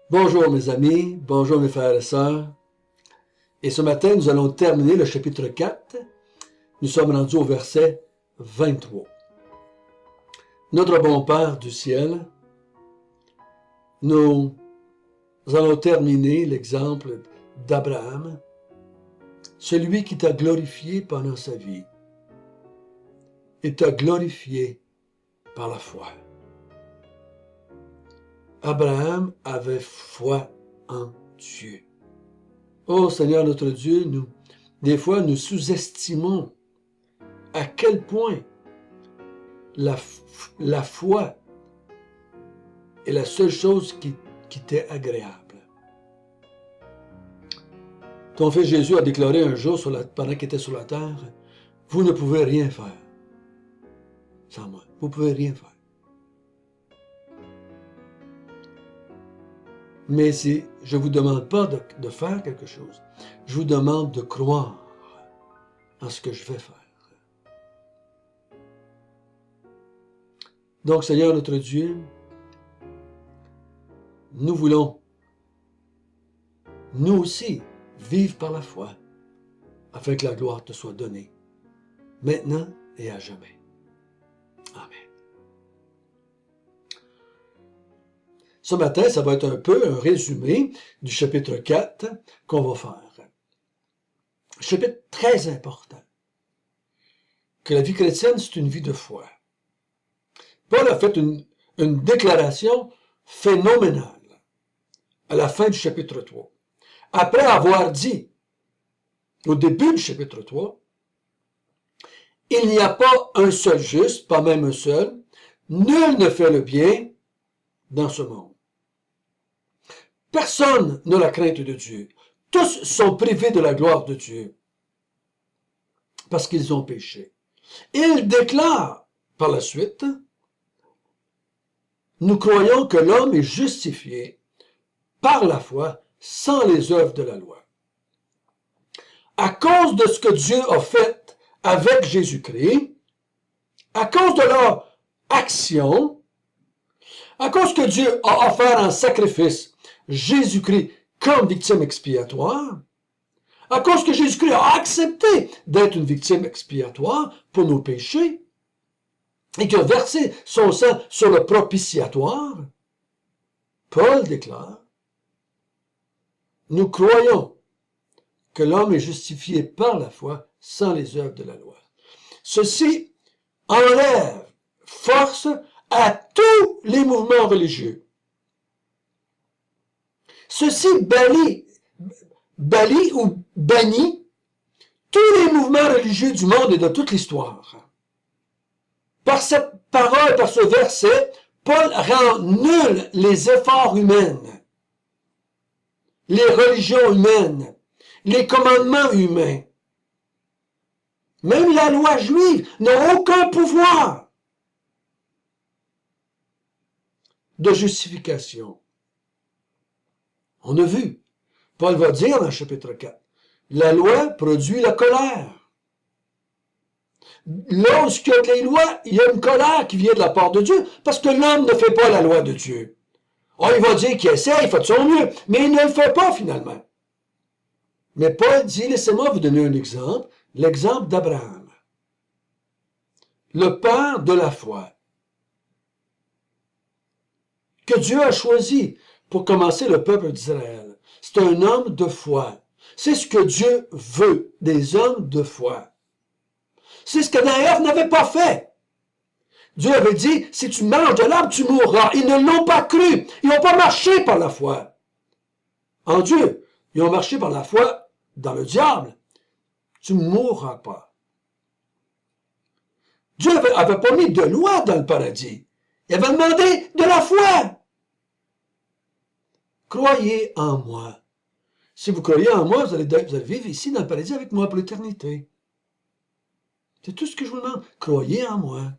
Bonjour mes amis, bonjour mes frères et sœurs. Et ce matin, nous allons terminer le chapitre 4. Nous sommes rendus au verset 23. Notre bon Père du ciel, nous allons terminer l'exemple d'Abraham, celui qui t'a glorifié pendant sa vie et t'a glorifié par la foi. Abraham avait foi en Dieu. Oh Seigneur notre Dieu, des fois nous sous-estimons à quel point la foi est la seule chose qui t'est agréable. Ton fils Jésus a déclaré un jour pendant qu'il était sur la terre, « Vous ne pouvez rien faire sans moi. Vous ne pouvez rien faire. » Mais je ne vous demande pas de faire quelque chose. Je vous demande de croire en ce que je vais faire. Donc, Seigneur notre Dieu, nous voulons, nous aussi, vivre par la foi, afin que la gloire te soit donnée, maintenant et à jamais. Amen. Ce matin, ça va être un peu un résumé du chapitre 4 qu'on va faire. Chapitre très important. Que la vie chrétienne, c'est une vie de foi. Paul a fait une déclaration phénoménale à la fin du chapitre 3. Après avoir dit, au début du chapitre 3, il n'y a pas un seul juste, pas même un seul, nul ne fait le bien dans ce monde. Personne n'a la crainte de Dieu. Tous sont privés de la gloire de Dieu parce qu'ils ont péché. Il déclare par la suite, nous croyons que l'homme est justifié par la foi sans les œuvres de la loi. À cause de ce que Dieu a fait avec Jésus-Christ, à cause de leur action, à cause que Dieu a offert en sacrifice Jésus-Christ comme victime expiatoire, à cause que Jésus-Christ a accepté d'être une victime expiatoire pour nos péchés, et qu'il a versé son sang sur le propitiatoire, Paul déclare, nous croyons que l'homme est justifié par la foi sans les œuvres de la loi. Ceci enlève force à tous les mouvements religieux. Ceci bannit ou bannit tous les mouvements religieux du monde et de toute l'histoire. Par cette parole, par ce verset, Paul rend nuls les efforts humains, les religions humaines, les commandements humains. Même la loi juive n'a aucun pouvoir de justification. On a vu, Paul va dire dans le chapitre 4, la loi produit la colère. Lorsqu'il y a les lois, il y a une colère qui vient de la part de Dieu, parce que l'homme ne fait pas la loi de Dieu. Oh, il va dire qu'il essaie, il fait de son mieux, mais il ne le fait pas finalement. Mais Paul dit, laissez-moi vous donner un exemple, l'exemple d'Abraham, le père de la foi, que Dieu a choisi pour commencer le peuple d'Israël. C'est un homme de foi. C'est ce que Dieu veut, des hommes de foi. C'est ce que Ève n'avait pas fait. Dieu avait dit, si tu manges de l'arbre, tu mourras. Ils ne l'ont pas cru. Ils n'ont pas marché par la foi en Dieu. Ils ont marché par la foi dans le diable. Tu ne mourras pas. Dieu avait pas mis de loi dans le paradis. Il avait demandé de la foi. Croyez en moi. Si vous croyez en moi, vous allez vivre ici dans le paradis avec moi pour l'éternité. C'est tout ce que je vous demande. Croyez en moi.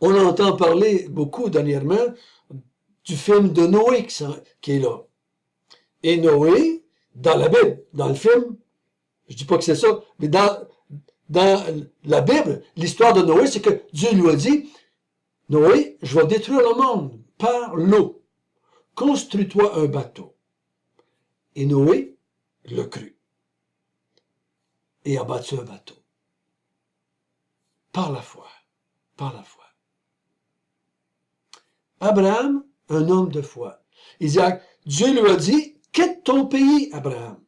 On entend parler beaucoup dernièrement du film de Noé qui est là. Et Noé, dans la Bible, dans le film, je dis pas que c'est ça, mais dans la Bible, l'histoire de Noé, c'est que Dieu lui a dit, Noé, je vais détruire le monde par l'eau. construis-toi un bateau. Et Noé le crut et a bâti un bateau. Par la foi. Par la foi. Abraham, un homme de foi. Dieu lui a dit, quitte ton pays, Abraham.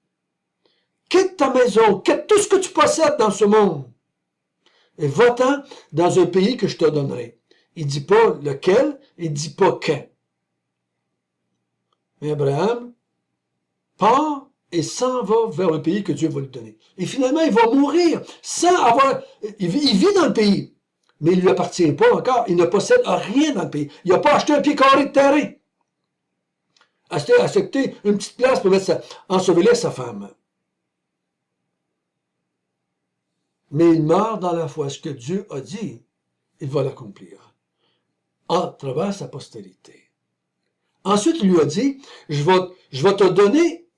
Quitte ta maison, quitte tout ce que tu possèdes dans ce monde. Et va-t'en dans un pays que je te donnerai. Il ne dit pas lequel, il ne dit pas quand. Mais Abraham part et s'en va vers le pays que Dieu va lui donner. Et finalement, il va mourir sans avoir... Il vit dans le pays, mais il ne lui appartient pas encore. Il ne possède rien dans le pays. Il n'a pas acheté un pied carré de terrain. Acheté une petite place pour mettre ensevelir sa femme. Mais il meurt dans la foi. Ce que Dieu a dit, il va l'accomplir. À travers sa postérité. Ensuite, il lui a dit, je vais te donner,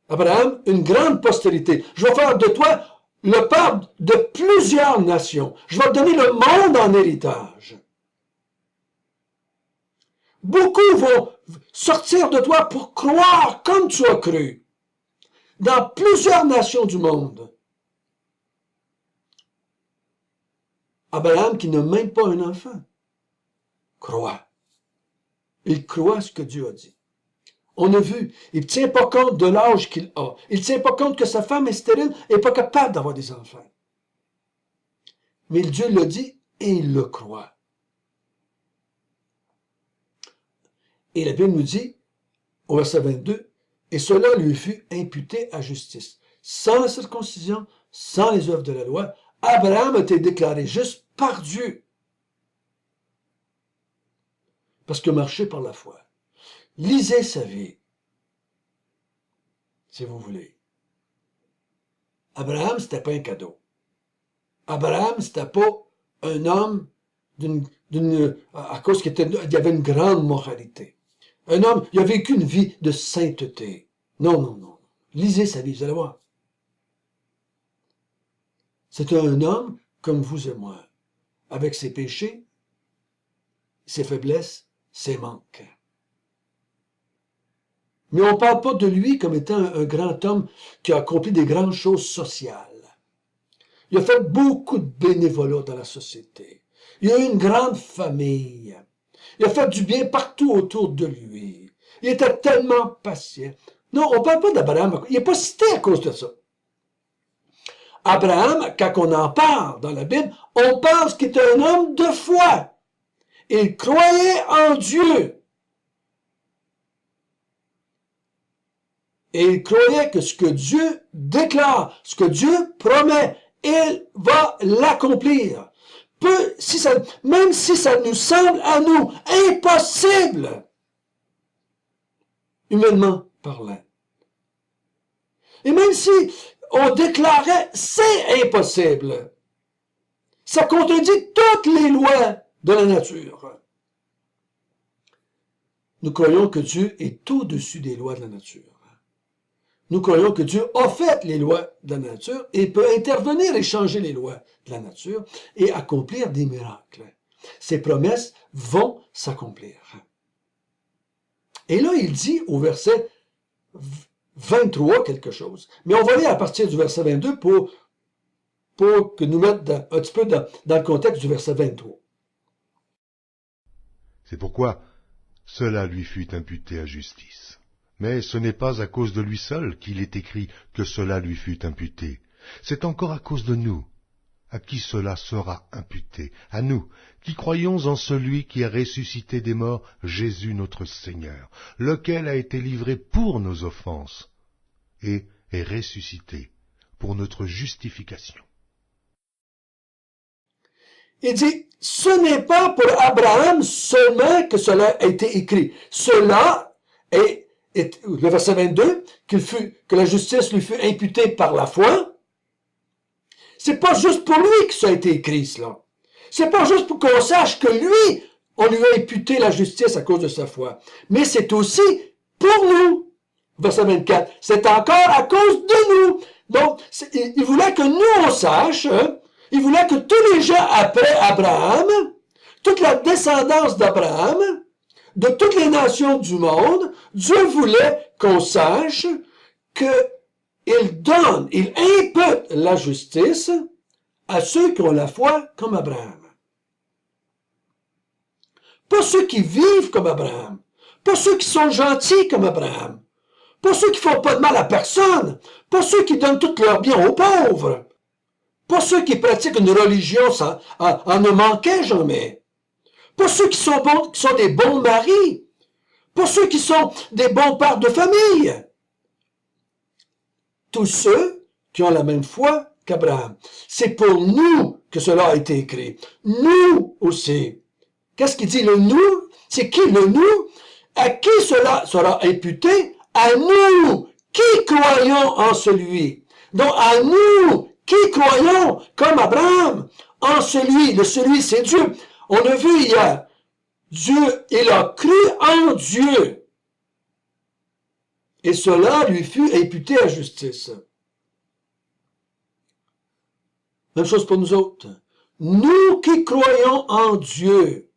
Abraham, une grande postérité. Je vais faire de toi le père de plusieurs nations. Je vais te donner le monde en héritage. Beaucoup vont sortir de toi pour croire comme tu as cru. Dans plusieurs nations du monde. Abraham, qui n'a même pas un enfant, croit. Il croit ce que Dieu a dit. On a vu, il ne tient pas compte de l'âge qu'il a. Il ne tient pas compte que sa femme est stérile et n'est pas capable d'avoir des enfants. Mais Dieu l'a dit et il le croit. Et la Bible nous dit, au verset 22, « Et cela lui fut imputé à justice. » Sans la circoncision, sans les œuvres de la loi, Abraham a été déclaré juste par Dieu. Parce que marcher par la foi. Lisez sa vie, si vous voulez. Abraham, c'était pas un cadeau. Abraham, c'était pas un homme à cause qu'il y avait une grande moralité. Un homme, il a vécu une vie de sainteté. Non, non, non. Lisez sa vie, vous allez voir. C'était un homme comme vous et moi, avec ses péchés, ses faiblesses, ses manques. Mais on ne parle pas de lui comme étant un grand homme qui a accompli des grandes choses sociales. Il a fait beaucoup de bénévolat dans la société. Il a eu une grande famille. Il a fait du bien partout autour de lui. Il était tellement patient. Non, on ne parle pas d'Abraham. Il n'est pas cité à cause de ça. Abraham, quand on en parle dans la Bible, on pense qu'il était un homme de foi. Il croyait en Dieu. Et il croyait que ce que Dieu déclare, ce que Dieu promet, il va l'accomplir. Même si ça nous semble à nous impossible, humainement parlant. Et même si on déclarait c'est impossible, ça contredit toutes les lois de la nature. Nous croyons que Dieu est au-dessus des lois de la nature. Nous croyons que Dieu a fait les lois de la nature et peut intervenir et changer les lois de la nature et accomplir des miracles. Ces promesses vont s'accomplir. Et là, il dit au verset 23 quelque chose. Mais on va aller à partir du verset 22 pour que nous mettre un petit peu dans le contexte du verset 23. C'est pourquoi cela lui fut imputé à justice. Mais ce n'est pas à cause de lui seul qu'il est écrit que cela lui fut imputé. C'est encore à cause de nous, à qui cela sera imputé, à nous, qui croyons en celui qui a ressuscité des morts, Jésus notre Seigneur, lequel a été livré pour nos offenses, et est ressuscité pour notre justification. Il dit, ce n'est pas pour Abraham seulement que cela a été écrit. Cela est le verset 22, que la justice lui fut imputée par la foi. C'est pas juste pour lui que ça a été écrit, cela. C'est pas juste pour qu'on sache que lui, on lui a imputé la justice à cause de sa foi. Mais c'est aussi pour nous. Verset 24. C'est encore à cause de nous. Donc, il voulait que nous, on sache, hein, il voulait que tous les gens après Abraham, toute la descendance d'Abraham, de toutes les nations du monde, Dieu voulait qu'on sache qu'il donne, il impute la justice à ceux qui ont la foi comme Abraham. Pas ceux qui vivent comme Abraham, pas ceux qui sont gentils comme Abraham, pas ceux qui font pas de mal à personne, pas ceux qui donnent tout leur bien aux pauvres, pas ceux qui pratiquent une religion en ne manquant jamais, pas ceux qui sont bons, qui sont des bons maris, pas ceux qui sont des bons pères de famille. Tous ceux qui ont la même foi qu'Abraham. C'est pour nous que cela a été écrit. Nous aussi. Qu'est-ce qu'il dit le nous? C'est qui le nous? À qui cela sera imputé? À nous qui croyons en celui. Donc à nous qui croyons comme Abraham en celui. Le celui, c'est Dieu. On a vu hier. Dieu, il a cru en Dieu. Et cela lui fut imputé à justice. Même chose pour nous autres. Nous qui croyons en Dieu,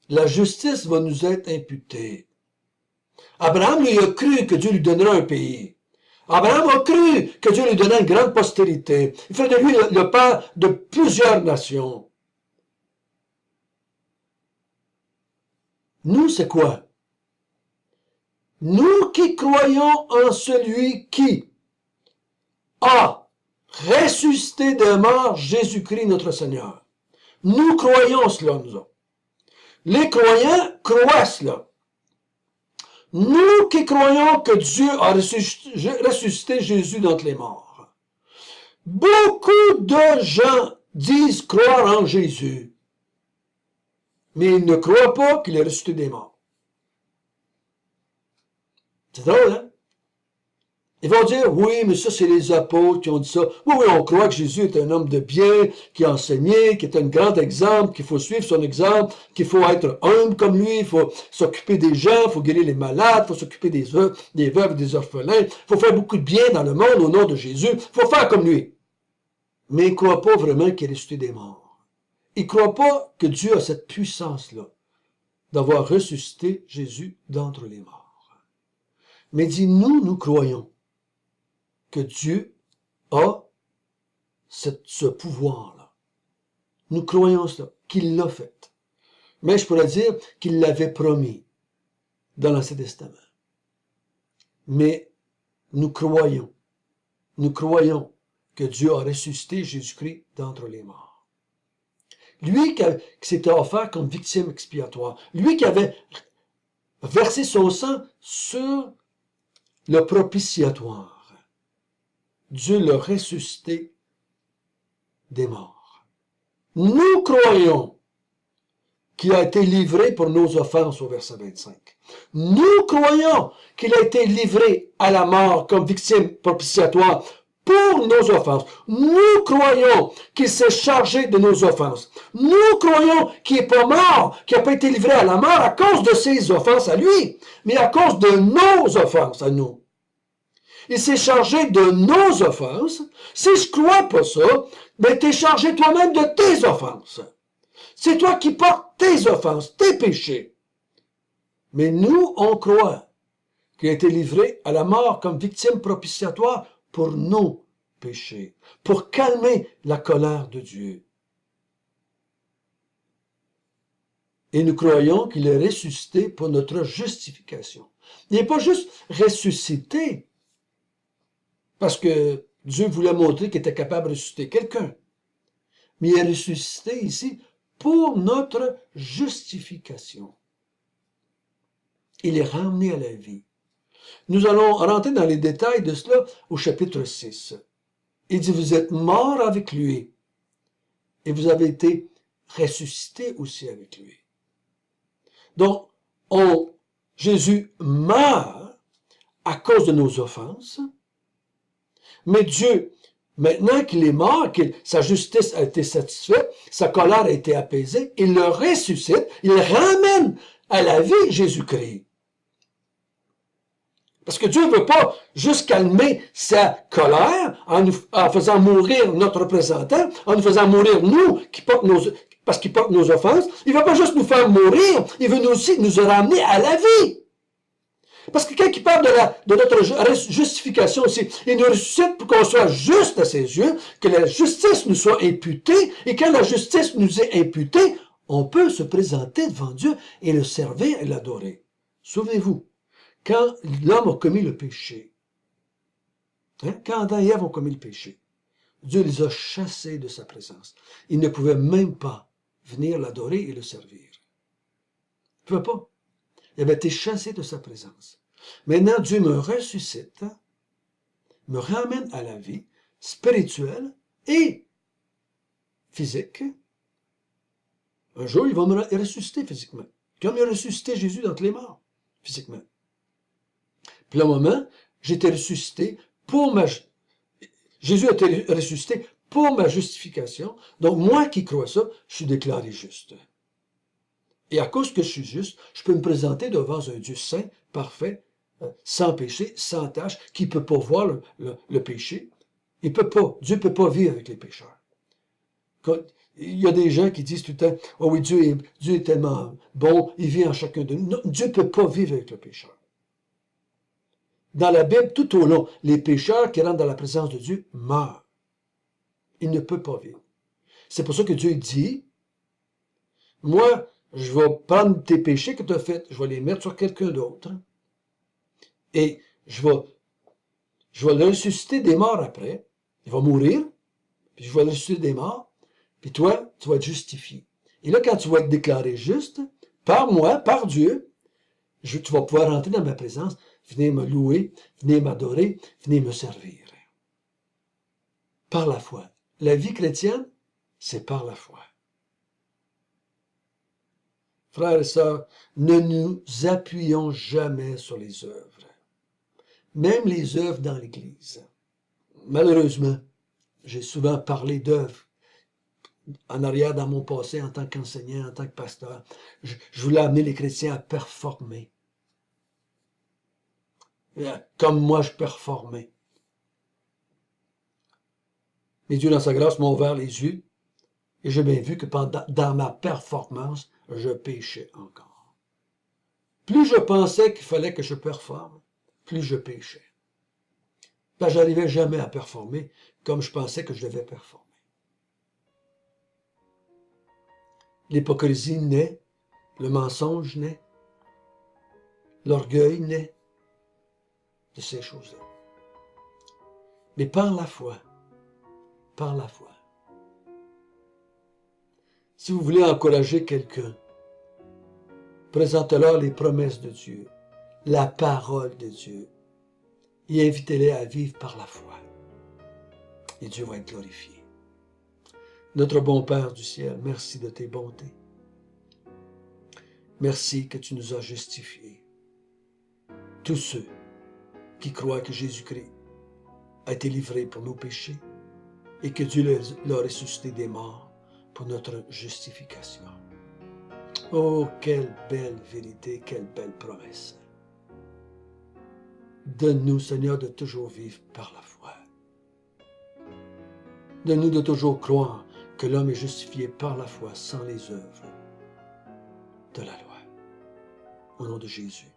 la justice va nous être imputée. Abraham lui a cru que Dieu lui donnerait un pays. Abraham a cru que Dieu lui donnerait une grande postérité. Il fait de lui le père de plusieurs nations. Nous, c'est quoi? Nous qui croyons en celui qui a ressuscité des morts Jésus-Christ notre Seigneur. Nous croyons cela, nous autres. Les croyants croient cela. Nous qui croyons que Dieu a ressuscité Jésus d'entre les morts. Beaucoup de gens disent croire en Jésus, mais ils ne croient pas qu'il est ressuscité des morts. C'est drôle, hein? Ils vont dire, oui, mais ça, c'est les apôtres qui ont dit ça. Oui, oui, on croit que Jésus est un homme de bien, qui a enseigné, qui est un grand exemple, qu'il faut suivre son exemple, qu'il faut être humble comme lui, il faut s'occuper des gens, il faut guérir les malades, il faut s'occuper des veuves et des orphelins, il faut faire beaucoup de bien dans le monde au nom de Jésus, il faut faire comme lui. Mais ils ne croient pas vraiment qu'il est ressuscité des morts. Ils ne croient pas que Dieu a cette puissance-là d'avoir ressuscité Jésus d'entre les morts. Mais dit, nous croyons que Dieu a ce pouvoir-là. Nous croyons cela, qu'il l'a fait. Mais je pourrais dire qu'il l'avait promis dans l'Ancien Testament. Mais nous croyons que Dieu a ressuscité Jésus-Christ d'entre les morts. Lui qui s'était offert comme victime expiatoire, lui qui avait versé son sang sur le propitiatoire, Dieu l'a ressuscité des morts. Nous croyons qu'il a été livré pour nos offenses au verset 25. Nous croyons qu'il a été livré à la mort comme victime propitiatoire pour nos offenses. Nous croyons qu'il s'est chargé de nos offenses. Nous croyons qu'il n'est pas mort, qu'il n'a pas été livré à la mort à cause de ses offenses à lui, mais à cause de nos offenses à nous. Il s'est chargé de nos offenses. Si je crois pas ça, ben t'es chargé toi-même de tes offenses. C'est toi qui portes tes offenses, tes péchés. Mais nous, on croit qu'il a été livré à la mort comme victime propitiatoire pour nos péchés, pour calmer la colère de Dieu. Et nous croyons qu'il est ressuscité pour notre justification. Il n'est pas juste ressuscité parce que Dieu voulait montrer qu'il était capable de ressusciter quelqu'un. Mais il est ressuscité ici pour notre justification. Il est ramené à la vie. Nous allons rentrer dans les détails de cela au chapitre 6. Il dit, vous êtes morts avec lui et vous avez été ressuscités aussi avec lui. Donc, Jésus meurt à cause de nos offenses, mais Dieu, maintenant qu'il est mort, que sa justice a été satisfaite, sa colère a été apaisée, il le ressuscite, il ramène à la vie Jésus-Christ. Parce que Dieu ne veut pas juste calmer sa colère en faisant mourir notre représentant, en nous faisant mourir nous, parce qu'il porte nos offenses, il ne va pas juste nous faire mourir, il veut aussi nous ramener à la vie. Parce que quand il parle de notre justification aussi, il nous ressuscite pour qu'on soit juste à ses yeux, que la justice nous soit imputée, et quand la justice nous est imputée, on peut se présenter devant Dieu et le servir et l'adorer. Souvenez-vous, quand l'homme a commis le péché, quand Adam et Ève ont commis le péché, Dieu les a chassés de sa présence. Ils ne pouvaient même pas venir l'adorer et le servir. Ils ne pouvaient pas. Ils avaient été chassés de sa présence. Maintenant, Dieu me ressuscite, me ramène à la vie spirituelle et physique. Un jour, il va me ressusciter physiquement, comme il a ressuscité Jésus d'entre les morts, physiquement. Puis, le moment, j'ai été ressuscité pour ma... Jésus a été ressuscité pour ma justification. Donc, moi qui crois ça, je suis déclaré juste. Et à cause que je suis juste, je peux me présenter devant un Dieu saint, parfait, sans péché, sans tache, qui ne peut pas voir le péché. Il peut pas. Dieu ne peut pas vivre avec les pécheurs. Il y a des gens qui disent tout le temps, « Oh oui, Dieu est tellement bon, il vit en chacun de nous. » Non, Dieu ne peut pas vivre avec le pécheur. Dans la Bible, tout au long, les pécheurs qui rentrent dans la présence de Dieu meurent. Il ne peut pas vivre. C'est pour ça que Dieu dit, « Moi, je vais prendre tes péchés que tu as faits, je vais les mettre sur quelqu'un d'autre, et je vais le ressusciter des morts après. Il va mourir, puis je vais le ressusciter des morts, puis toi, tu vas être justifié. Et là, quand tu vas être déclaré juste, par moi, par Dieu, tu vas pouvoir rentrer dans ma présence, venir me louer, venir m'adorer, venir me servir. Par la foi. La vie chrétienne, c'est par la foi. Frères et sœurs, ne nous appuyons jamais sur les œuvres. Même les œuvres dans l'Église. Malheureusement, j'ai souvent parlé d'œuvres en arrière dans mon passé en tant qu'enseignant, en tant que pasteur. Je voulais amener les chrétiens à performer. Comme moi, je performais. Mais Dieu, dans sa grâce, m'a ouvert les yeux et j'ai bien vu que dans ma performance, je péchais encore. Plus je pensais qu'il fallait que je performe, plus je péchais. Ben, je n'arrivais jamais à performer comme je pensais que je devais performer. L'hypocrisie naît, le mensonge naît, l'orgueil naît de ces choses-là. Mais par la foi, si vous voulez encourager quelqu'un, présentez-leur les promesses de Dieu, la parole de Dieu, et invitez-les à vivre par la foi. Et Dieu va être glorifié. Notre bon Père du ciel, merci de tes bontés. Merci que tu nous as justifiés. Tous ceux qui croient que Jésus-Christ a été livré pour nos péchés et que Dieu l'a ressuscité des morts pour notre justification. Oh, quelle belle vérité, quelle belle promesse. Donne-nous, Seigneur, de toujours vivre par la foi. Donne-nous de toujours croire que l'homme est justifié par la foi sans les œuvres de la loi. Au nom de Jésus.